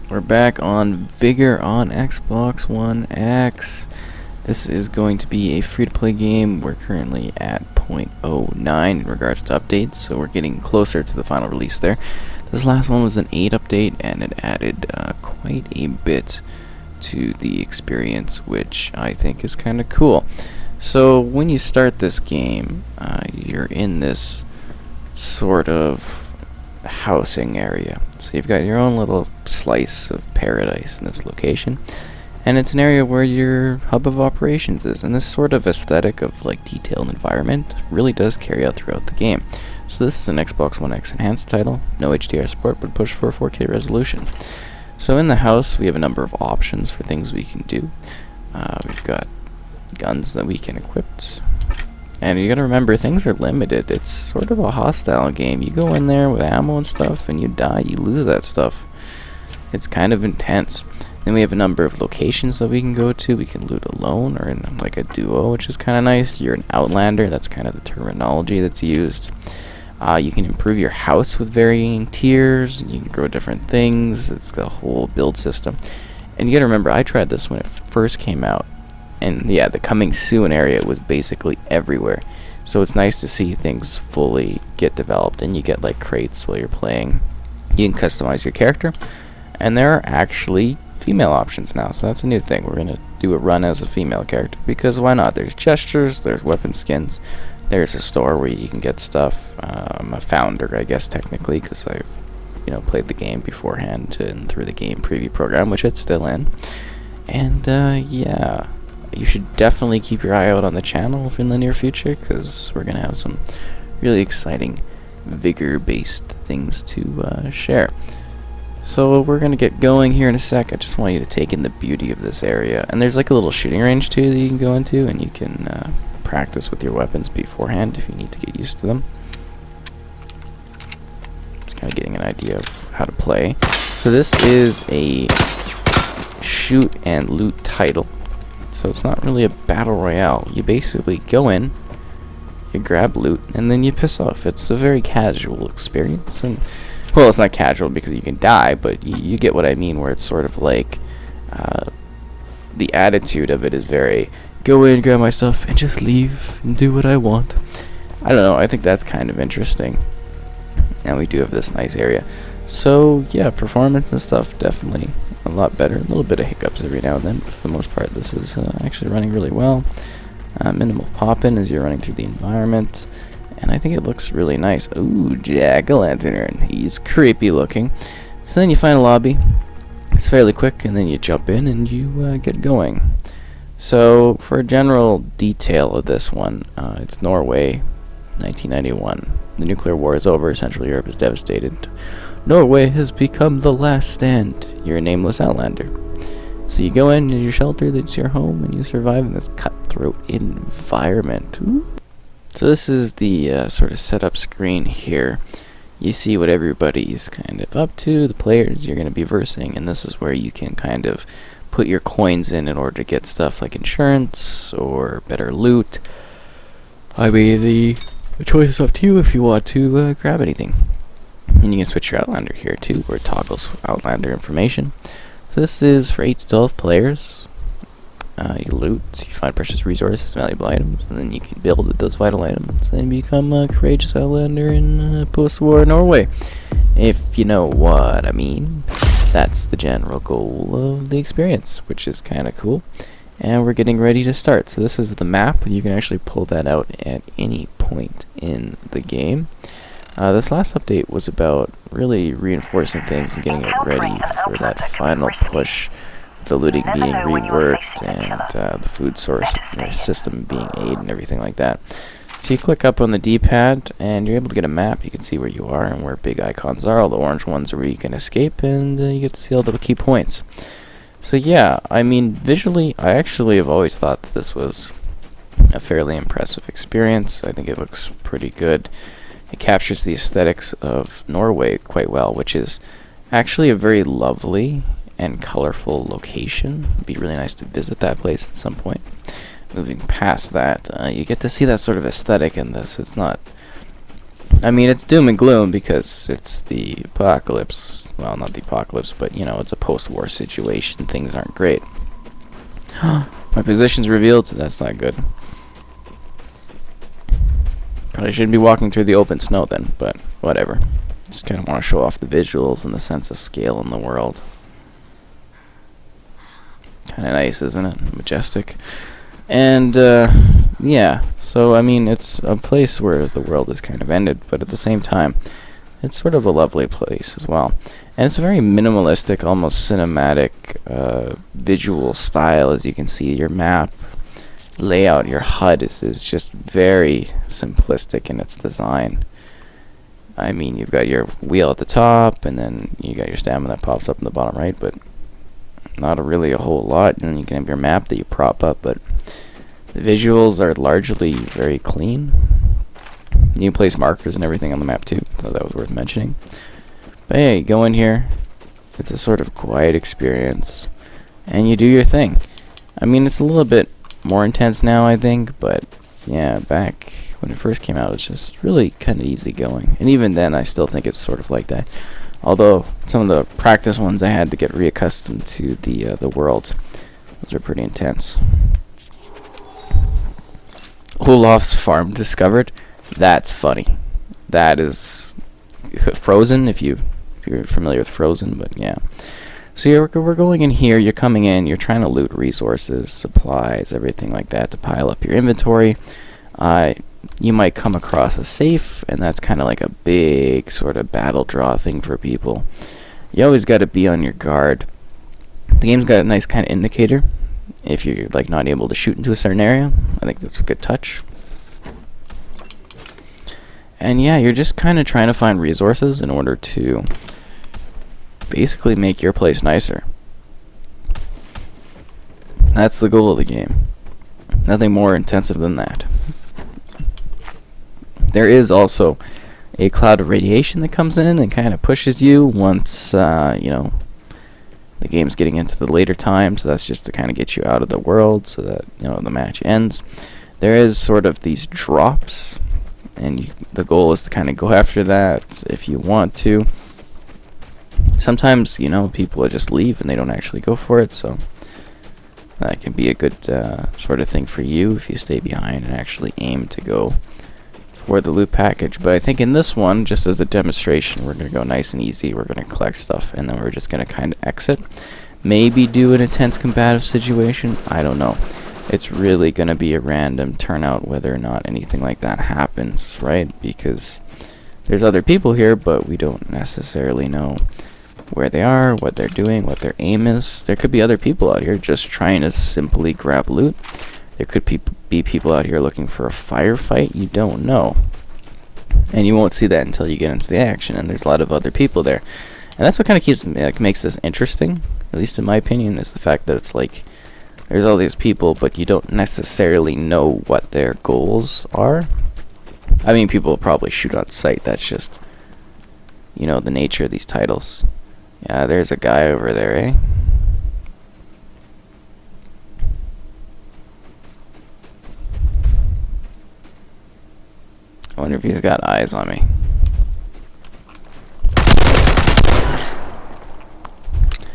We're back on Vigor on Xbox One X. This is going to be a free-to-play game. We're currently at 0.09 in regards to updates, so we're getting closer to the final release there. This last one was an 8 update, and it added quite a bit to the experience, which I think is kind of cool. So when you start this game, you're in this sort of housing area. So you've got your own little slice of paradise in this location, and it's an area where your hub of operations is, and this sort of aesthetic of like detailed environment really does carry out throughout the game. So this is an Xbox One X enhanced title, no HDR support, but push for a 4K resolution. So in the house we have a number of options for things we can do. We've got guns that we can equip. And you gotta remember, things are limited. It's sort of a hostile game. You go in there with ammo and stuff, and you die, you lose that stuff. It's kind of intense. Then we have a number of locations that we can go to. We can loot alone or in like a duo, which is kind of nice. You're an outlander, that's kind of the terminology that's used. You can improve your house with varying tiers. You can grow different things. It's got a whole build system. And you gotta remember, I tried this when it first came out. And yeah, the coming soon area was basically everywhere. So it's nice to see things fully get developed, and you get like crates while you're playing. You can customize your character, and there are actually female options now, so that's a new thing. We're gonna do a run as a female character, because why not? There's gestures, there's weapon skins, there's a store where you can get stuff. I'm a founder, I guess, technically, because I've played the game beforehand and through the game preview program, which it's still in. And yeah, you should definitely keep your eye out on the channel in the near future, because we're going to have some really exciting Vigor-based things to share. So we're going to get going here in a sec. I just want you to take in the beauty of this area. And there's like a little shooting range too that you can go into, and you can practice with your weapons beforehand if you need to get used to them. It's kind of getting an idea of how to play. So this is a shoot and loot title. So it's not really a battle royale. You basically go in, you grab loot, and then you piss off. It's a very casual experience. And well, it's not casual because you can die, but you get what I mean, where it's sort of like the attitude of it is very go in, grab my stuff, and just leave and do what I want. I don't know, I think that's kind of interesting. And we do have this nice area. So yeah, performance and stuff definitely a lot better. A little bit of hiccups every now and then, but for the most part this is actually running really well. Minimal pop-in as you're running through the environment, and I think it looks really nice. Ooh, jack-o'-lantern, he's creepy looking. So then you find a lobby, it's fairly quick, and then you jump in and you get going. So for a general detail of this one, it's Norway, 1991. The nuclear war is over, Central Europe is devastated. Norway has become the last stand. You're a nameless outlander. So you go in your shelter, that's your home, and you survive in this cutthroat environment. Ooh. So this is the sort of setup screen here. You see what everybody's kind of up to, the players you're going to be versing, and this is where you can kind of put your coins in order to get stuff like insurance or better loot. I mean, the choice is up to you if you want to grab anything. And you can switch your Outlander here too, where it toggles Outlander information. So this is for 8 to 12 players. You loot, you find precious resources, valuable items, and then you can build with those vital items and become a courageous Outlander in post-war Norway. If you know what I mean. That's the general goal of the experience, which is kind of cool. And we're getting ready to start. So this is the map. You can actually pull that out at any point in the game. This last update was about really reinforcing things and getting it ready for that final push, the looting being reworked and the food source system being aid and everything like that. So you click up on the D-pad and you're able to get a map. You can see where you are and where big icons are. All the orange ones are where you can escape, and you get to see all the key points. So yeah, I mean, visually, I actually have always thought that this was a fairly impressive experience. I think it looks pretty good. It captures the aesthetics of Norway quite well, which is actually a very lovely and colorful location. It'd be really nice to visit that place at some point. Moving past that, you get to see that sort of aesthetic in this. It's not I mean, it's doom and gloom because it's the apocalypse, well, not the apocalypse, but you know, it's a post-war situation. Things aren't great. My position's revealed, so that's not good. Probably shouldn't be walking through the open snow then, but whatever. Just kind of want to show off the visuals and the sense of scale in the world. Kind of nice, isn't it? Majestic. And, yeah. So, I mean, it's a place where the world is kind of ended, but at the same time, it's sort of a lovely place as well. And it's a very minimalistic, almost cinematic, visual style. As you can see, your map layout, your HUD is just very simplistic in its design. I mean, you've got your wheel at the top, and then you got your stamina that pops up in the bottom right, but not really a whole lot. And then you can have your map that you prop up, but the visuals are largely very clean. You can place markers and everything on the map too, so that was worth mentioning. But hey, go in here. It's a sort of quiet experience, and you do your thing. I mean, it's a little bit more intense now, I think, but yeah, back when it first came out, it's just really kind of easy going. And even then, I still think it's sort of like that. Although some of the practice ones, I had to get reaccustomed to the world. Those are pretty intense. Olaf's farm discovered. That's funny. That is Frozen, if you're familiar with Frozen, but yeah. So we're going in here, you're coming in, you're trying to loot resources, supplies, everything like that to pile up your inventory. You might come across a safe, and that's kind of like a big sort of battle draw thing for people. You always got to be on your guard. The game's got a nice kind of indicator if you're like not able to shoot into a certain area. I think that's a good touch. And yeah, you're just kind of trying to find resources in order to basically make your place nicer. That's the goal of the game. Nothing more intensive than that. There is also a cloud of radiation that comes in and kind of pushes you once, you know, the game's getting into the later time, so that's just to kind of get you out of the world so that, you know, the match ends. There is sort of these drops, and the goal is to kind of go after that if you want to. Sometimes, you know, people will just leave and they don't actually go for it, so that can be a good sort of thing for you if you stay behind and actually aim to go for the loot package. But I think in this one, just as a demonstration, we're going to go nice and easy. We're going to collect stuff, and then we're just going to kind of exit. Maybe do an intense combative situation. I don't know. It's really going to be a random turnout whether or not anything like that happens, right? Because there's other people here, but we don't necessarily know where they are, what they're doing, what their aim is. There could be other people out here just trying to simply grab loot. There could be people out here looking for a firefight. You don't know. And you won't see that until you get into the action, and there's a lot of other people there. And that's what kind of makes this interesting, at least in my opinion, is the fact that it's like there's all these people, but you don't necessarily know what their goals are. I mean, people will probably shoot on sight. That's just, you know, the nature of these titles. Yeah, there's a guy over there, eh? I wonder if he's got eyes on me.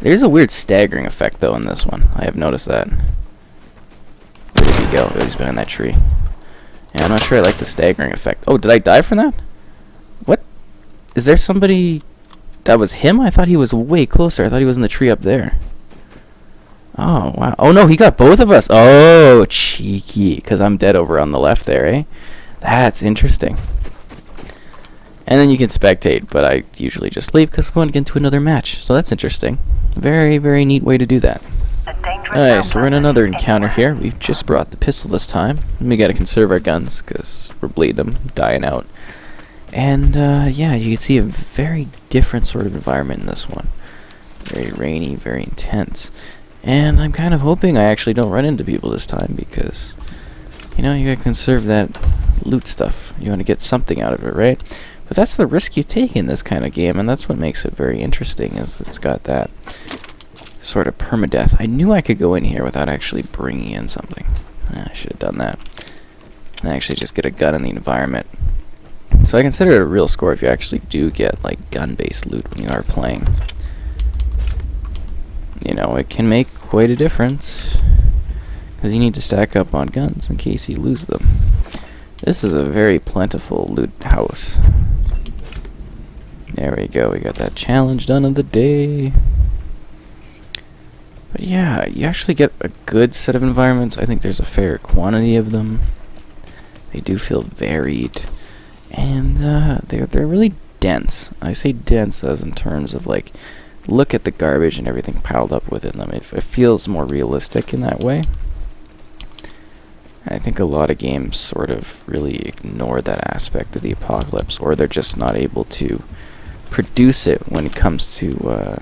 There's a weird staggering effect, though, in this one. I have noticed that. Where did he go? Oh, he's behind that tree. Yeah, I'm not sure I like the staggering effect. Oh, did I die from that? What? Is there somebody... That was him? I thought he was way closer. I thought he was in the tree up there. Oh, wow. Oh, no, he got both of us. Oh, cheeky. Because I'm dead over on the left there, eh? That's interesting. And then you can spectate, but I usually just leave because we want to get into another match. So that's interesting. Very, very neat way to do that. Alright, so we're in another encounter here. We've just brought the pistol this time. We gotta conserve our guns because we're bleeding them, dying out. And, yeah, you can see a very different sort of environment in this one. Very rainy, very intense. And I'm kind of hoping I actually don't run into people this time because, you know, you gotta conserve that loot stuff. You want to get something out of it, right? But that's the risk you take in this kind of game, and that's what makes it very interesting, is it's got that sort of permadeath. I knew I could go in here without actually bringing in something. I should have done that. And actually just get a gun in the environment. So I consider it a real score if you actually do get like gun-based loot when you are playing. You know, it can make quite a difference, because you need to stack up on guns in case you lose them. This is a very plentiful loot house. There we go, we got that challenge done of the day. But yeah, you actually get a good set of environments. I think there's a fair quantity of them. They do feel varied. And they're really dense. I say dense as in terms of like, look at the garbage and everything piled up within them. It feels more realistic in that way. I think a lot of games sort of really ignore that aspect of the apocalypse, or they're just not able to produce it when it comes to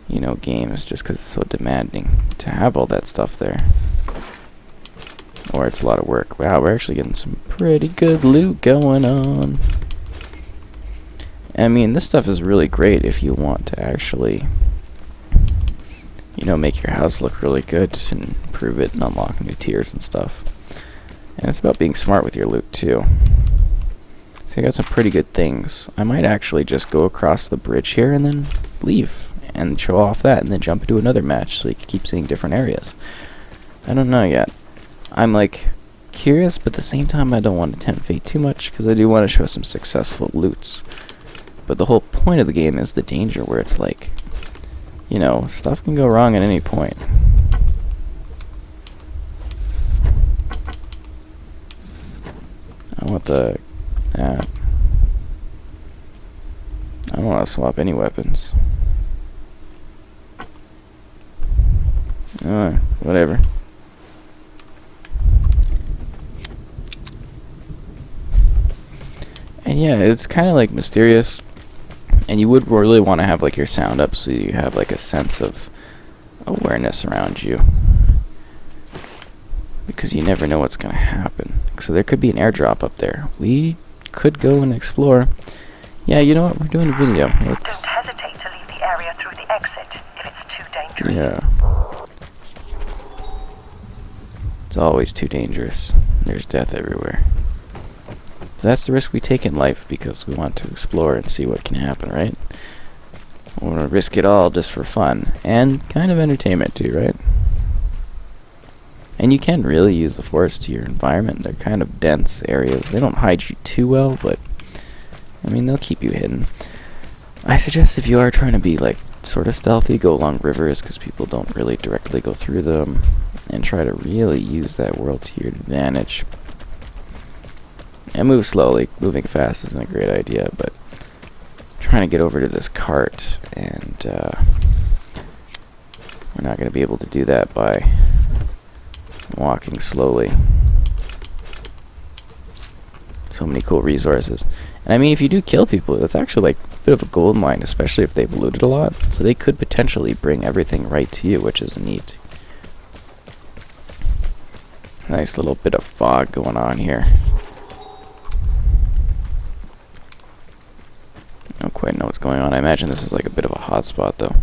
you know, games, just because it's so demanding to have all that stuff there. Or it's a lot of work. Wow, we're actually getting some pretty good loot going on. I mean, this stuff is really great if you want to actually, you know, make your house look really good and improve it and unlock new tiers and stuff. And it's about being smart with your loot too. So I got some pretty good things. I might actually just go across the bridge here and then leave and show off that and then jump into another match so you can keep seeing different areas. I don't know yet. I'm like curious, but at the same time I don't want to tempt fate too much, because I do want to show some successful loots. But the whole point of the game is the danger, where it's like, you know, stuff can go wrong at any point. I want the... I don't want to swap any weapons. Whatever. And yeah, it's kind of like mysterious, and you would really want to have like your sound up so you have like a sense of awareness around you, because you never know what's going to happen. So there could be an airdrop up there. We could go and explore. Yeah, you know what? We're doing a video. Let's... Don't hesitate to leave the area through the exit if it's too dangerous. Yeah. It's always too dangerous. There's death everywhere. So that's the risk we take in life, because we want to explore and see what can happen, right? We want to risk it all just for fun and kind of entertainment too, right? And you can really use the forest to your environment. They're kind of dense areas. They don't hide you too well, but I mean, they'll keep you hidden. I suggest if you are trying to be like sort of stealthy, go along rivers, because people don't really directly go through them, and try to really use that world to your advantage. And move slowly. Moving fast isn't a great idea, but trying to get over to this cart, and we're not going to be able to do that by walking slowly. So many cool resources. And I mean, if you do kill people, that's actually like a bit of a gold mine, especially if they've looted a lot. So they could potentially bring everything right to you, which is neat. Nice little bit of fog going on here. I don't quite know what's going on. I imagine this is like a bit of a hotspot though.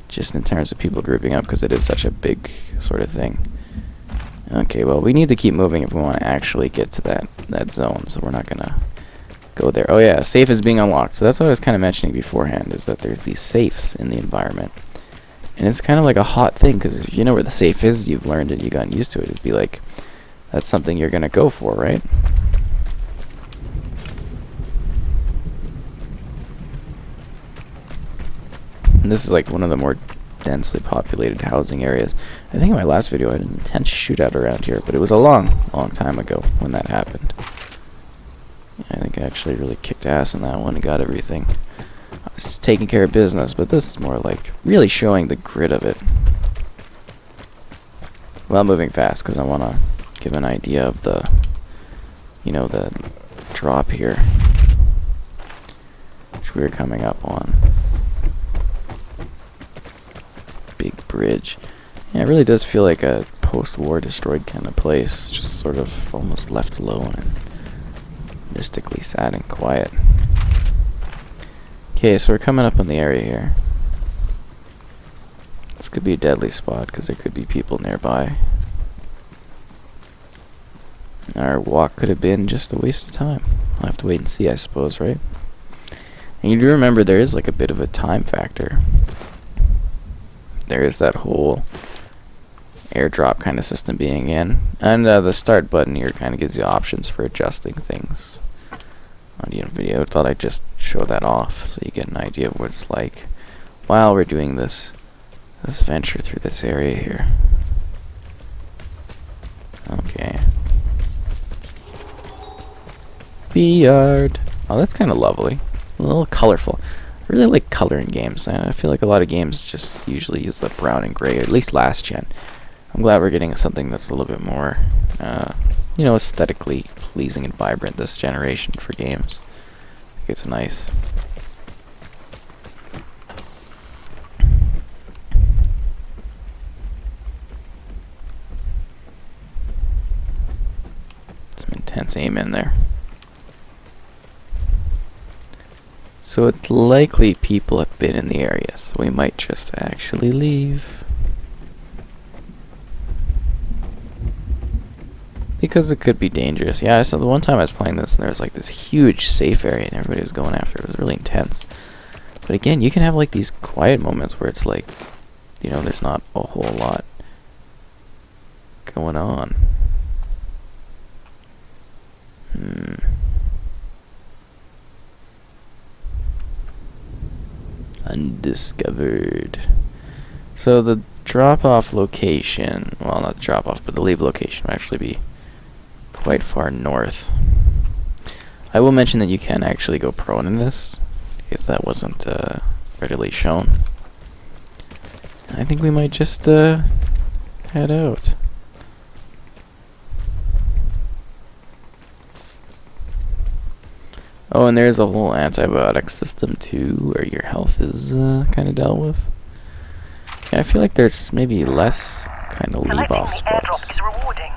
Just in terms of people grouping up, because it is such a big sort of thing. Okay, well, we need to keep moving if we want to actually get to that zone, so we're not going to go there. Oh yeah, safe is being unlocked. So that's what I was kind of mentioning beforehand, is that there's these safes in the environment. And it's kind of like a hot thing, because if you know where the safe is, you've learned it, you've gotten used to it. It'd be like, that's something you're going to go for, right? And this is like one of the more densely populated housing areas. I think in my last video I had an intense shootout around here, but it was a long time ago when that happened. Yeah, I think I actually really kicked ass in that one and got everything. I was just taking care of business, but this is more like really showing the grit of it. Well, moving fast because I want to give an idea of the, you know, the drop here, which we were coming up on. Big bridge. Yeah, it really does feel like a post-war destroyed kind of place, just sort of almost left alone and mystically sad and quiet. Okay, so we're coming up on the area here. This could be a deadly spot because there could be people nearby. Our walk could have been just a waste of time. I'll have to wait and see, I suppose, right? And you do remember there is like a bit of a time factor. There is that whole airdrop kind of system being in. And the start button here kind of gives you options for adjusting things. Audio and video. Thought I'd just show that off so you get an idea of what it's like while we're doing this venture through this area here. Okay. Yard. Oh, that's kind of lovely. A little colorful. I really like color in games. I feel like a lot of games just usually use the brown and gray, at least last gen. I'm glad we're getting something that's a little bit more, you know, aesthetically pleasing and vibrant this generation for games. I think it's nice. Some intense aim in there. So it's likely people have been in the area, so we might just actually leave. Because it could be dangerous. Yeah, so the one time I was playing this and there was like this huge safe area and everybody was going after it. It was really intense. But again, you can have like these quiet moments where it's like, you know, there's not a whole lot going on. Undiscovered. So the drop-off location, well, not the drop-off, but the leave location will actually be quite far north. I will mention that you can actually go prone in this, because that wasn't readily shown. I think we might just head out. Oh, and there's a whole antibiotic system too, where your health is kind of dealt with. Yeah, I feel like there's maybe less kind of leave-off spots. Collecting the airdrop is rewarding,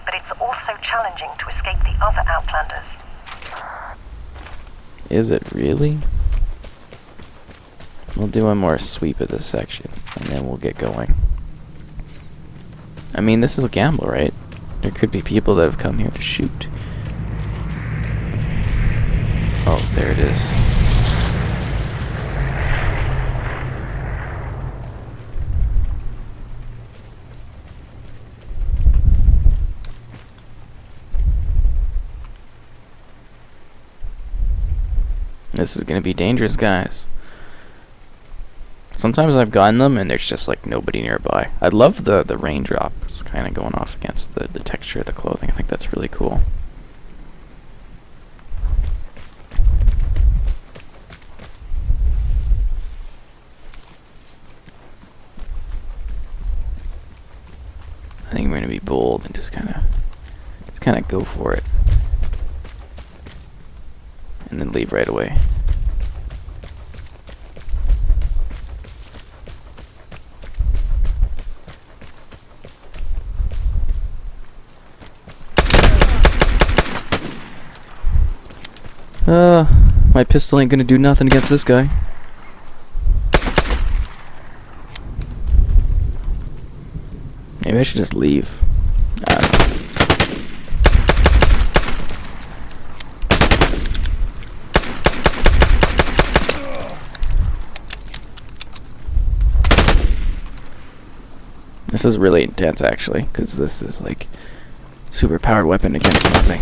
but it's also challenging to escape the other Outlanders. Is it really? We'll do one more sweep of this section, and then we'll get going. I mean, this is a gamble, right? There could be people that have come here to shoot. Oh, there it is. This is gonna be dangerous, guys. Sometimes I've gotten them and there's just like nobody nearby. I love the raindrops kind of going off against the texture of the clothing. I think that's really cool. I think I'm gonna be bold and just kind of go for it, and then leave right away. My pistol ain't gonna do nothing against this guy. Maybe I should just leave. This is really intense, actually, because this is like super powered weapon against nothing.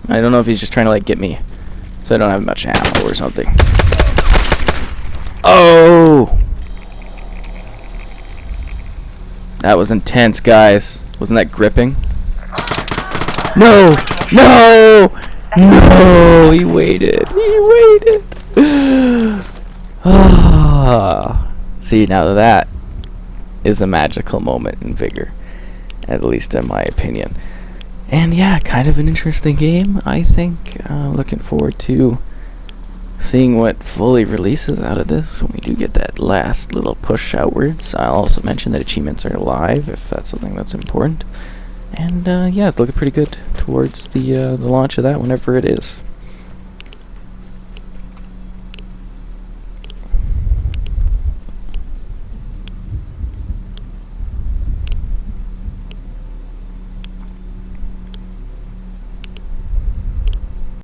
I don't know if he's just trying to like get me, so I don't have much ammo or something. Oh! That was intense, guys. Wasn't that gripping? No! No! No! He waited. He waited. See, now that is a magical moment in Vigour, at least in my opinion. And yeah, kind of an interesting game, I think. Looking forward to seeing what fully releases out of this when we do get that last little push outwards. I'll also mention that achievements are live, if that's something that's important. And yeah, it's looking pretty good towards the launch of that, whenever it is.